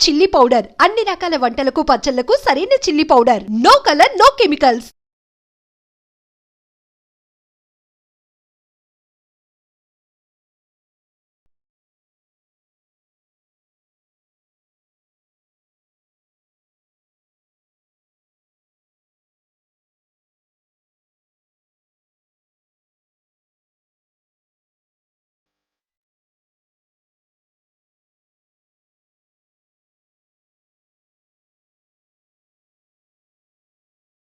Chilli powder అన్ని రకాల వంటలకు పచ్చళ్లకు సరైన chilli powder. No colour, no chemicals.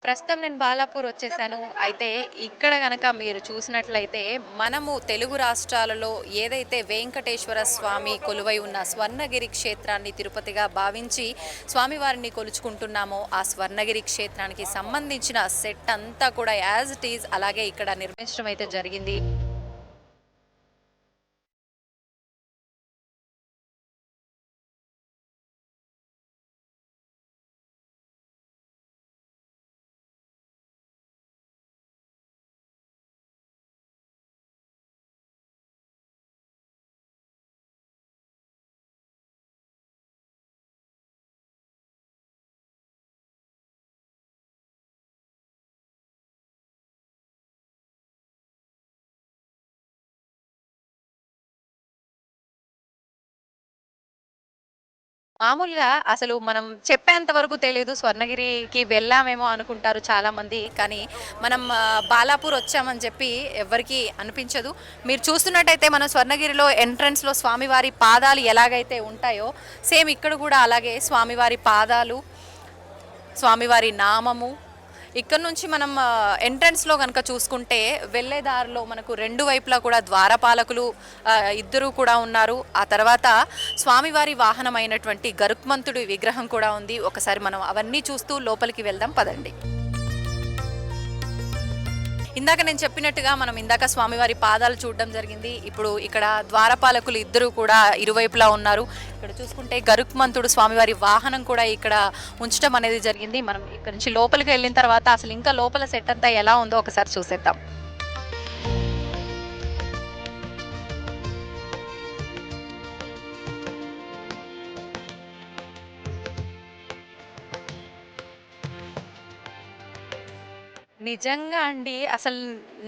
ప్రస్తుతం నేను బాలాపూర్ వచ్చేసాను. అయితే ఇక్కడ గనక మీరు చూసినట్లయితే మనము తెలుగు రాష్ట్రాలలో ఏదైతే వెంకటేశ్వర స్వామి కొలువై ఉన్న స్వర్ణగిరి క్షేత్రాన్ని తిరుపతిగా భావించి స్వామివారిని కొలుచుకుంటున్నామో ఆ స్వర్ణగిరి క్షేత్రానికి సంబంధించిన సెట్ అంతా కూడా యాజ్ ఇట్ ఈజ్ అలాగే ఇక్కడ నిర్మించడం అయితే జరిగింది. మామూలుగా అసలు మనం చెప్పేంత వరకు తెలీదు. స్వర్ణగిరికి వెళ్ళామేమో అనుకుంటారు చాలామంది. కానీ మనం బాలాపూర్ వచ్చామని చెప్పి ఎవ్వరికీ అనిపించదు. మీరు చూస్తున్నట్టయితే మనం స్వర్ణగిరిలో ఎంట్రన్స్‌లో స్వామివారి పాదాలు ఎలాగైతే ఉంటాయో సేమ్ ఇక్కడ కూడా అలాగే స్వామివారి పాదాలు, స్వామివారి నామము ఇక్కడ నుంచి మనం ఎంట్రన్స్లో కనుక చూసుకుంటే వెళ్ళే దారిలో మనకు రెండు వైపులా కూడా ద్వారపాలకులు ఇద్దరు కూడా ఉన్నారు. ఆ తర్వాత స్వామివారి వాహనమైనటువంటి గరుత్మంతుడి విగ్రహం కూడా ఉంది. ఒకసారి మనం అవన్నీ చూస్తూ లోపలికి వెళ్దాం పదండి. ఇందాక నేను చెప్పినట్టుగా మనం ఇందాక స్వామివారి పాదాలు చూడడం జరిగింది. ఇప్పుడు ఇక్కడ ద్వారపాలకులు ఇద్దరు కూడా ఇరువైపులా ఉన్నారు. ఇక్కడ చూసుకుంటే గరుత్మంతుడు స్వామివారి వాహనం కూడా ఇక్కడ ఉంచడం అనేది జరిగింది. మనం ఇక్కడ నుంచి లోపలికి వెళ్ళిన తర్వాత అసలు ఇంకా లోపల సెట్ అంతా ఎలా ఉందో ఒకసారి చూసేద్దాం. నిజంగా అండి. అసలు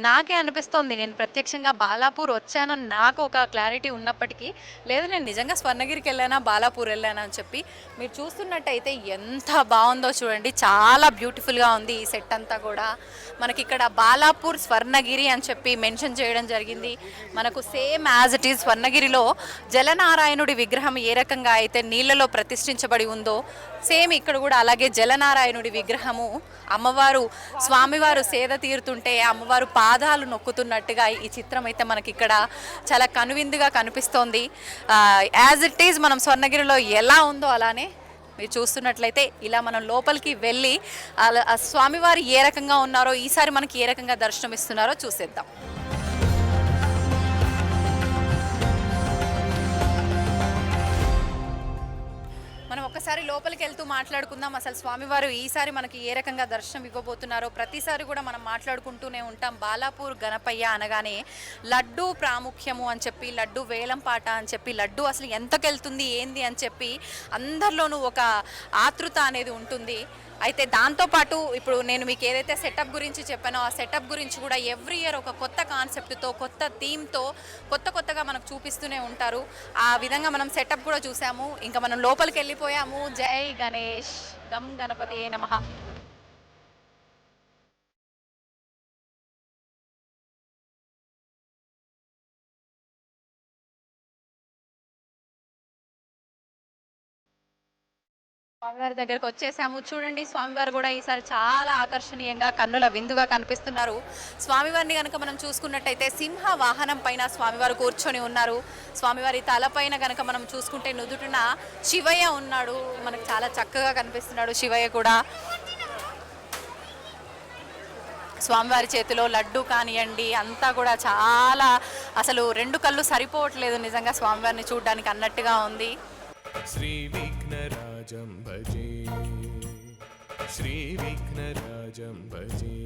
నాకే అనిపిస్తోంది. నేను ప్రత్యక్షంగా బాలాపూర్ వచ్చానని నాకు ఒక క్లారిటీ ఉన్నప్పటికీ, లేదు నేను నిజంగా స్వర్ణగిరికెళ్ళానా, బాలాపూర్ ఎళ్ళానా అని చెప్పి. మీరు చూస్తున్నట్టయితే ఎంత బావుందో చూడండి. చాలా బ్యూటిఫుల్‌గా ఉంది ఈ సెట్ అంతా కూడా. మనకిక్కడ బాలాపూర్ స్వర్ణగిరి అని చెప్పి మెన్షన్ చేయడం జరిగింది. మనకు సేమ్ యాజ్ ఇట్ ఈజ్ స్వర్ణగిరిలో జలనారాయణుడి విగ్రహం ఏ రకంగా అయితే నీళ్ళలో ప్రతిష్ఠించబడి ఉందో, సేమ్ ఇక్కడ కూడా అలాగే జలనారాయణుడి విగ్రహము అమ్మవారు స్వామివారు సేద తీరుతుంటే అమ్మవారు పాదాలు నొక్కుతున్నట్టుగా ఈ చిత్రం అయితే మనకి ఇక్కడ చాలా కనువిందుగా కనిపిస్తోంది. యాజ్ ఇట్ ఈజ్ మనం స్వర్ణగిరిలో ఎలా ఉందో అలానే మీరు చూస్తున్నట్లయితే ఇలా మనం లోపలికి వెళ్ళి స్వామివారు ఏ రకంగా ఉన్నారో ఈసారి మనకి ఏ రకంగా దర్శనం ఇస్తున్నారో చూసేద్దాం. మనం ఒక్కసారి లోపలికి వెళ్తూ మాట్లాడుకుందాం. అసలు స్వామివారు ఈసారి మనకి ఏ రకంగా దర్శనం ఇవ్వబోతున్నారో ప్రతిసారి కూడా మనం మాట్లాడుకుంటూనే ఉంటాం. బాలాపూర్ గణపయ్య అనగానే లడ్డు ప్రాముఖ్యము అని చెప్పి, లడ్డు వేలం పాట అని చెప్పి, లడ్డు అసలు ఎంతకెళ్తుంది ఏంది అని చెప్పి అందరిలోనూ ఒక ఆతృత అనేది ఉంటుంది. అయితే దాంతోపాటు ఇప్పుడు నేను మీకు ఏదైతే సెటప్ గురించి చెప్పానో ఆ సెటప్ గురించి కూడా ఎవ్రీ ఇయర్ ఒక కొత్త కాన్సెప్ట్తో, కొత్త థీమ్తో కొత్తగా మనకు చూపిస్తూనే ఉంటారు. ఆ విధంగా మనం సెటప్ కూడా చూసాము. ఇంకా మనం లోపలికి వెళ్ళిపోయాము. జై గణేష్, గం గణపతే నమః. స్వామివారి దగ్గరకు వచ్చేసాము. చూడండి స్వామివారు కూడా ఈసారి చాలా ఆకర్షణీయంగా కన్నుల విందుగా కనిపిస్తున్నారు. స్వామివారిని కనుక మనం చూసుకున్నట్టయితే సింహ వాహనం పైన స్వామివారు కూర్చొని ఉన్నారు. స్వామివారి తలపైన కనుక మనం చూసుకుంటే నుదుటిన శివయ్య ఉన్నాడు. మనకు చాలా చక్కగా కనిపిస్తున్నాడు శివయ్య కూడా. స్వామివారి చేతిలో లడ్డు కానివ్వండి అంతా కూడా చాలా అసలు రెండు కళ్ళు సరిపోవట్లేదు నిజంగా స్వామివారిని చూడడానికి అన్నట్టుగా ఉంది. श्रीविघ्नराजं भजे, श्रीविघ्नराजं भजे,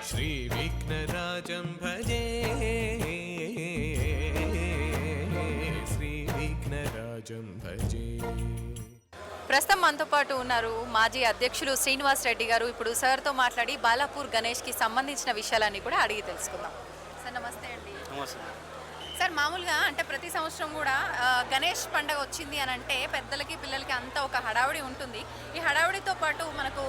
श्रीविघ्नराजं भजे, श्रीविघ्नराजं भजे. భజే ప్రస్తుతం మనతో పాటు ఉన్నారు మాజీ అధ్యక్షులు శ్రీనివాస్ రెడ్డి గారు. ఇప్పుడు సార్తో మాట్లాడి బాలాపూర్ గణేష్కి సంబంధించిన విషయాలన్నీ కూడా అడిగి తెలుసుకుందాం. సార్ నమస్తే అండి. నమస్తే. సార్ మామూలుగా అంటే ప్రతి సంవత్సరం కూడా గణేష్ పండగ వచ్చింది అని అంటే పెద్దలకి పిల్లలకి అంతా ఒక హడావుడి ఉంటుంది. ఈ హడావుడితో పాటు మనకు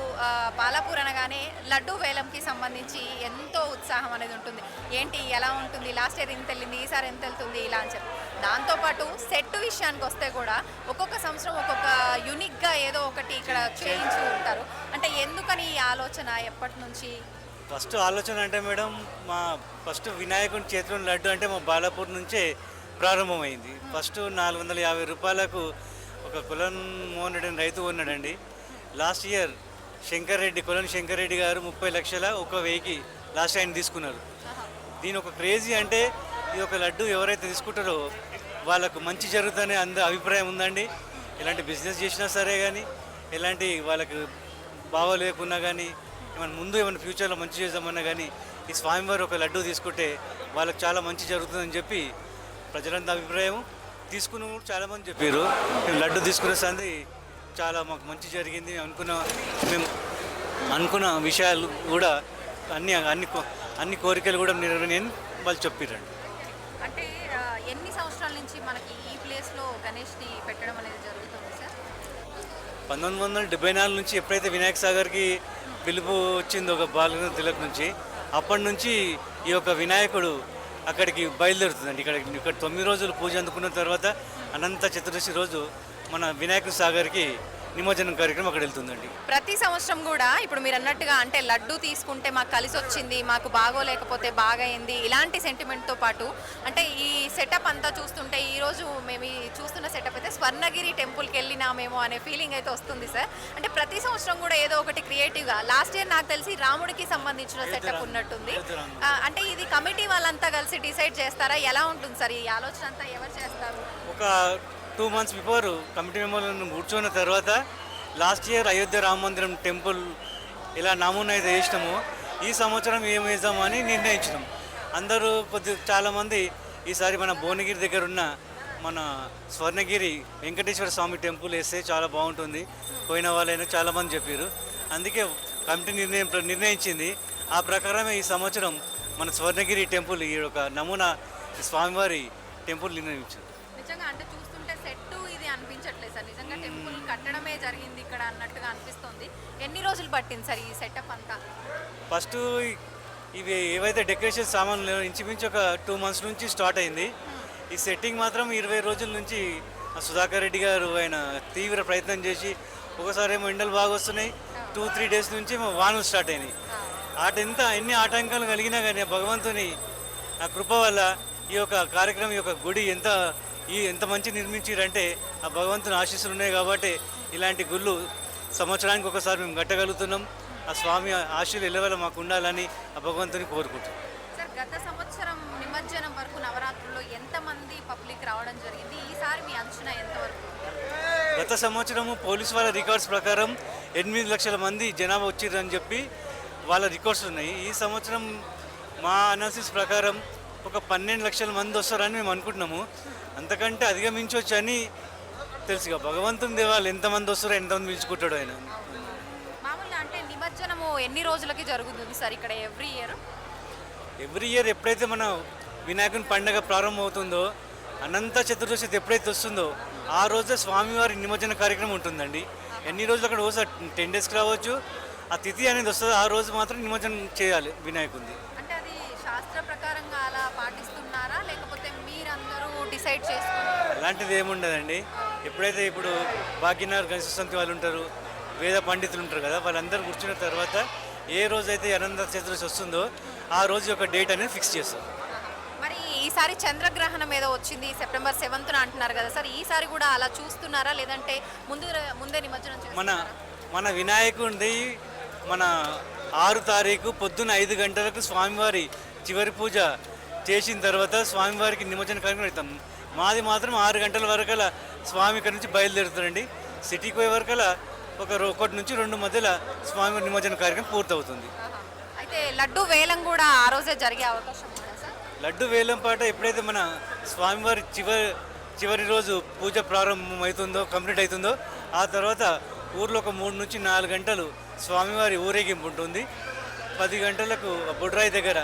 బాలాపూర్ అనగానే లడ్డూ వేలంకి సంబంధించి ఎంతో ఉత్సాహం అనేది ఉంటుంది. ఏంటి ఎలా ఉంటుంది, లాస్ట్ ఇయర్ ఎంత వెళ్ళింది, ఈసారి ఎంత వెళ్తుంది ఇలా అని చెప్పి. దాంతోపాటు సెట్ విషయానికి వస్తే కూడా ఒక్కొక్క సంవత్సరం ఒక్కొక్క యూనిక్గా ఏదో ఒకటి ఇక్కడ చేయించి ఉంటారు. అంటే ఎందుకని ఈ ఆలోచన ఎప్పటి నుంచి? ఫస్ట్ ఆలోచన అంటే మేడం, మా ఫస్ట్ వినాయకుని చేతిలో లడ్డు అంటే మా బాలాపూర్ నుంచే ప్రారంభమైంది. ఫస్ట్ 450 రూపాయలకు ఒక కులన్ మోహన్ రెడ్డి అని రైతు ఉన్నాడండి. లాస్ట్ ఇయర్ కులన్ శంకర్ రెడ్డి గారు 30 లక్షల 1,000కి లాస్ట్ ఆయన తీసుకున్నారు. దీని ఒక క్రేజీ అంటే ఈ ఒక లడ్డు ఎవరైతే తీసుకుంటారో వాళ్ళకు మంచి జరుగుతుందనే అభిప్రాయం ఉందండి. ఎలాంటి బిజినెస్ చేసినా సరే కానీ, ఎలాంటి వాళ్ళకు బాగోలేకున్నా కానీ, ఏమైనా ఫ్యూచర్లో మంచి చేద్దామన్నా కానీ ఈ స్వామివారు ఒక లడ్డు తీసుకుంటే వాళ్ళకి చాలా మంచి జరుగుతుందని చెప్పి ప్రజలంతా అభిప్రాయం. తీసుకున్న కూడా చాలామంది చెప్పారు. మేము లడ్డు తీసుకునే సంది చాలా మాకు మంచి జరిగింది. మేము అనుకున్న విషయాలు కూడా అన్ని కోరికలు కూడా నెరవేరని వాళ్ళు చెప్పారండి. అంటే ఎన్ని సంవత్సరాల నుంచి మనకి ఈ ప్లేస్లో గణేష్ని పెట్టడం అనేది జరుగుతుంది సార్? 1974 నుంచి ఎప్పుడైతే వినాయక సాగర్కి పిలుపు వచ్చింది ఒక బాలగంధ తిలక్ నుంచి, అప్పటి నుంచి ఈ యొక్క వినాయకుడు అక్కడికి బయలుదేరుతుందండి. ఇక్కడ 9 రోజులు పూజ అందుకున్న తర్వాత అనంత చతుర్దశి రోజు మన వినాయక సాగర్కి నిమజ్జనం కార్యక్రమం అక్కడ వెళ్తుందండి. ప్రతి సంవత్సరం కూడా ఇప్పుడు మీరు అన్నట్టుగా అంటే లడ్డు తీసుకుంటే మాకు కలిసి వచ్చింది, మాకు బాగోలేకపోతే బాగైంది, ఇలాంటి సెంటిమెంట్తో పాటు అంటే ఈ సెటప్ అంతా చూస్తుంటే ఈరోజు మేము చూస్తున్న సెటప్ అయితే స్వర్ణగిరి టెంపుల్కి వెళ్ళినామేమో అనే ఫీలింగ్ అయితే వస్తుంది సార్. అంటే ప్రతి సంవత్సరం కూడా ఏదో ఒకటి క్రియేటివ్గా, లాస్ట్ ఇయర్ నాకు తెలిసి రాముడికి సంబంధించిన సెటప్ ఉన్నట్టుంది. అంటే ఇది కమిటీ వాళ్ళంతా కలిసి డిసైడ్ చేస్తారా, ఎలా ఉంటుంది సార్ ఈ ఆలోచన అంతా, ఎవరు చేస్తారు? ఒక 2 months బిఫోర్ కమిటీ మెంబర్లను కూర్చున్న తర్వాత లాస్ట్ ఇయర్ అయోధ్య రామ మందిరం టెంపుల్ ఇలా నమూనా అయితే వేసినాము. ఈ సంవత్సరం ఏం వేద్దామని నిర్ణయించినాం. అందరూ చాలామంది ఈసారి మన భువనగిరి దగ్గర ఉన్న మన స్వర్ణగిరి వెంకటేశ్వర స్వామి టెంపుల్ వేస్తే చాలా బాగుంటుంది, పోయిన వాళ్ళైనా చాలామంది చెప్పారు. అందుకే కమిటీ నిర్ణయించింది. ఆ ప్రకారమే ఈ సంవత్సరం మన స్వర్ణగిరి టెంపుల్ ఈ ఒక నమూనా స్వామివారి టెంపుల్ నిర్ణయించారు. నిజంగా అంటే చూస్తుంటే సెట్ ఇది అనిపించట్లేదు సార్, నిజంగా టెంపుల్ కట్టడమే జరిగింది ఇక్కడ అన్నట్టుగా అనిపిస్తుంది. ఎన్ని రోజులు పట్టింది సార్ ఈ సెటప్ అంతా? ఫస్ట్ ఇవి ఏవైతే డెకరేషన్ సామాన్లు ఇంచుమించు ఒక 2 months నుంచి స్టార్ట్ అయింది. ఈ సెట్టింగ్ మాత్రం 20 రోజుల నుంచి సుధాకర్ రెడ్డి గారు ఆయన తీవ్ర ప్రయత్నం చేసి, ఒకసారి ఏమో ఎండలు బాగా వస్తున్నాయి, 2-3 days నుంచి వానలు స్టార్ట్ అయినాయి. ఎన్ని ఆటంకాలు కలిగినా కానీ భగవంతుని ఆ కృప వల్ల ఈ యొక్క కార్యక్రమం, ఈ యొక్క గుడి ఎంత మంచి నిర్మించారంటే ఆ భగవంతుని ఆశీస్సులు ఉన్నాయి కాబట్టి ఇలాంటి గుళ్ళు సంవత్సరానికి ఒకసారి మేము కట్టగలుగుతున్నాం. ఆ స్వామి ఆశీస్సులు ఎల్లవేళ మాకు ఉండాలని ఆ భగవంతుని కోరుకుంటున్నాం. సార్ గత సంవత్సరం నిమజ్జనం వరకు నవరాత్రుల్లో ఎంతమంది పబ్లిక్ రావడం జరిగింది, ఈసారి మీ అంచనా ఎంతవరకు? గత సంవత్సరము పోలీసు వాళ్ళ రికార్డ్స్ ప్రకారం 8 లక్షల మంది జనాభా వచ్చిర్రని చెప్పి వాళ్ళ రికార్డ్స్ ఉన్నాయి. ఈ సంవత్సరం మా అనాలిసిస్ ప్రకారం ఒక 12 లక్షల మంది వస్తారని మేము అనుకుంటున్నాము. అంతకంటే అధిగమించవచ్చు అని తెలుసుగా భగవంతుని దేవాలు ఎంతమంది వస్తారో ఎంతమంది పిలుచుకుంటాడు ఆయన. మామూలుగా అంటే నిమజ్జనము ఎన్ని రోజులకి జరుగుతుంది సార్ ఇక్కడ ఎవ్రీ ఇయర్? ఎప్పుడైతే మన వినాయకుని పండగ ప్రారంభమవుతుందో, అనంత చతుర్దశి ఎప్పుడైతే వస్తుందో ఆ రోజే స్వామివారి నిమజ్జన కార్యక్రమం ఉంటుందండి. ఎన్ని రోజులు అక్కడ వస్తే 10 daysకి రావచ్చు. ఆ తిథి అనేది వస్తుంది, ఆ రోజు మాత్రం నిమజ్జనం చేయాలి వినాయకుడిని. అంటే అది శాస్త్ర ప్రకారంగా అలా పాటిస్తున్నారా, లేకపోతే మీరందరూ డిసైడ్ చేసుకున్నారా? అలాంటిది ఏముండదండి. ఎప్పుడైతే ఇప్పుడు భాగ్యనగర్ గణేశ వాళ్ళు ఉంటారు, వేద పండితులు ఉంటారు కదా, వాళ్ళందరూ కూర్చున్న తర్వాత ఏ రోజైతే అనంత చతుర్దశి వస్తుందో ఆ రోజు యొక్క డేట్ అనేది ఫిక్స్ చేస్తాం. మరి ఈసారి చంద్రగ్రహణం ఏదో వచ్చింది September 7th అంటున్నారు కదా సార్, ఈసారి కూడా అలా చూస్తున్నారా, లేదంటే ముందే నిమజ్జనం చేస్తున్నారా? మన వినాయకుడిది మన 6 తారీఖు పొద్దున్న 5 గంటలకు స్వామివారి చివరి పూజ చేసిన తర్వాత స్వామివారికి నిమజ్జన కార్యక్రమం పెడతాం. మాది మాత్రం 6 గంటల వరకల స్వామి ఇక్కడ నుంచి బయలుదేరుతారండి. సిటీకి పోయే వరకల 1 నుంచి 2 మధ్యలో స్వామి నిమజ్జన కార్యక్రమం పూర్తవుతుంది. అయితే లడ్డు వేలం కూడా ఆ రోజే జరిగే అవకాశం ఉందా సార్? లడ్డు వేలం పాట ఎప్పుడైతే మన స్వామివారి చివరి రోజు పూజ ప్రారంభం అవుతుందో కంప్లీట్ అవుతుందో ఆ తర్వాత ఊర్లో ఒక 3 నుంచి 4 గంటలు స్వామివారి ఊరేగింపు ఉంటుంది. 10 గంటలకు బుడ్రాయి దగ్గర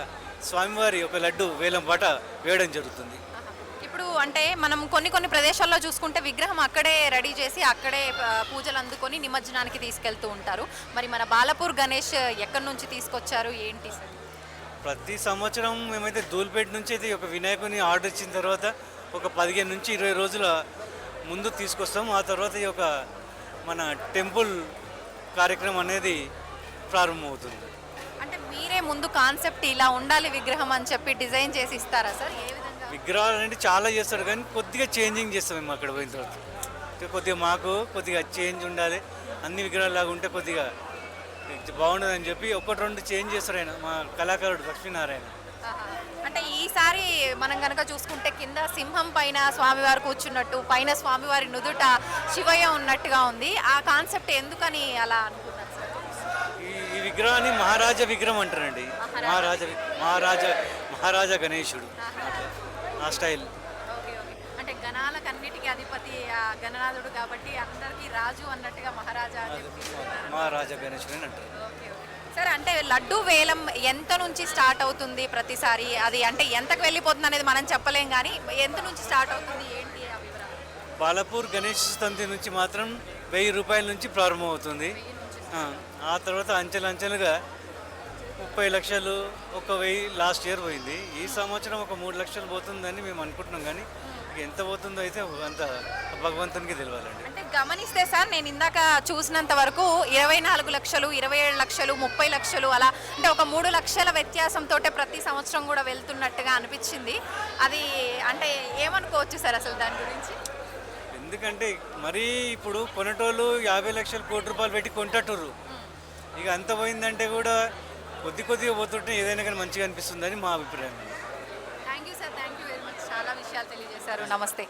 స్వామివారి ఒక లడ్డు వేలం పాట వేయడం జరుగుతుంది. ఇప్పుడు అంటే మనం కొన్ని ప్రదేశాల్లో చూసుకుంటే విగ్రహం అక్కడే రెడీ చేసి అక్కడే పూజలు అందుకొని నిమజ్జనానికి తీసుకెళ్తూ ఉంటారు. మరి మన బాలాపూర్ గణేష్ ఎక్కడి నుంచి తీసుకొచ్చారు ఏంటి సార్? ప్రతి సంవత్సరం మేమైతే ధూల్పేట నుంచి అయితే ఒక వినాయకుని ఆర్డర్ ఇచ్చిన తర్వాత ఒక 15 నుంచి 20 రోజుల ముందు తీసుకొస్తాం. ఆ తర్వాత ఈ యొక్క మన టెంపుల్ కార్యక్రమం అనేది ప్రారంభమవుతుంది. అంటే మీరే ముందు కాన్సెప్ట్ ఇలా ఉండాలి విగ్రహం అని చెప్పి డిజైన్ చేసి ఇస్తారా సార్? ఏ విధంగా? విగ్రహాలు అంటే చాలా చేస్తారు కానీ కొద్దిగా చేంజింగ్ చేస్తాం మేము అక్కడ పోయిన తర్వాత. అంటే కొద్దిగా మాకు కొద్దిగా చేంజ్ ఉండాలి, అన్ని విగ్రహాలు లాగా ఉంటే కొద్దిగా బాగుండదని చెప్పి 1-2 చేంజ్ చేస్తారు ఆయన మా కళాకారుడు లక్ష్మీనారాయణ. అంటే ఈసారి మనం కనుక చూసుకుంటే కింద సింహం పైన స్వామివారు కూర్చున్నట్టు, పైన స్వామివారి నుదుట శివయ్య ఉన్నట్టుగా ఉంది. ఆ కాన్సెప్ట్ ఎందుకని అలా అనుకున్నారు సార్? ఈ విగ్రహాన్ని మహారాజా విగ్రహం అంటారండి. మహారాజా గణేశుడు ఆ స్టైల్. ఓకే. అంటే గణాలకన్నిటికీ అధిపతి ఆ గణనాథుడు కాబట్టి అందరికీ రాజు అన్నట్టుగా మహారాజా అని చెప్పి తీసుకున్నారు. మహారాజా గణేశుడు అని అంటారు. ఓకే. సార్ అంటే లడ్డు వేలం ఎంత నుంచి స్టార్ట్ అవుతుంది ప్రతిసారి? అది అంటే ఎంతకు వెళ్ళిపోతుంది అనేది మనం చెప్పలేం కానీ ఎంత నుంచి స్టార్ట్ అవుతుంది ఏంటి ఆ వివరాలు? బాలాపూర్ గణేష్ తంతి నుంచి మాత్రం 1000 రూపాయల నుంచి ప్రారంభమవుతుంది. ఆ తర్వాత అంచెలుగా 30 లక్షలు, 1,000 లాస్ట్ ఇయర్ పోయింది. ఈ సంవత్సరం ఒక 3 లక్షలు పోతుందని మేము అనుకుంటున్నాం కానీ ఎంత పోతుందో అయితే అంత భగవంతునికి తెలియాలండి. అంటే గమనిస్తే సార్ నేను ఇందాక చూసినంత వరకు 24 లక్షలు, 27 లక్షలు, 30 లక్షలు అలా అంటే ఒక 3 లక్షల వ్యత్యాసంతో ప్రతి సంవత్సరం కూడా వెళ్తున్నట్టుగా అనిపించింది. అది అంటే ఏమనుకోవచ్చు సార్ అసలు దాని గురించి? ఎందుకంటే మరీ ఇప్పుడు కొనేటోళ్ళు 50 లక్షలు, కోటి రూపాయలు పెట్టి కొంటట్టుర్రు. ఇక అంత పోయిందంటే కూడా కొద్దిగా పోతుంటే ఏదైనా కానీ మంచిగా అనిపిస్తుందని మా అభిప్రాయం. Thank you sir, thank you very much. చాలా విషయాలు తెలియజేశారు. నమస్తే.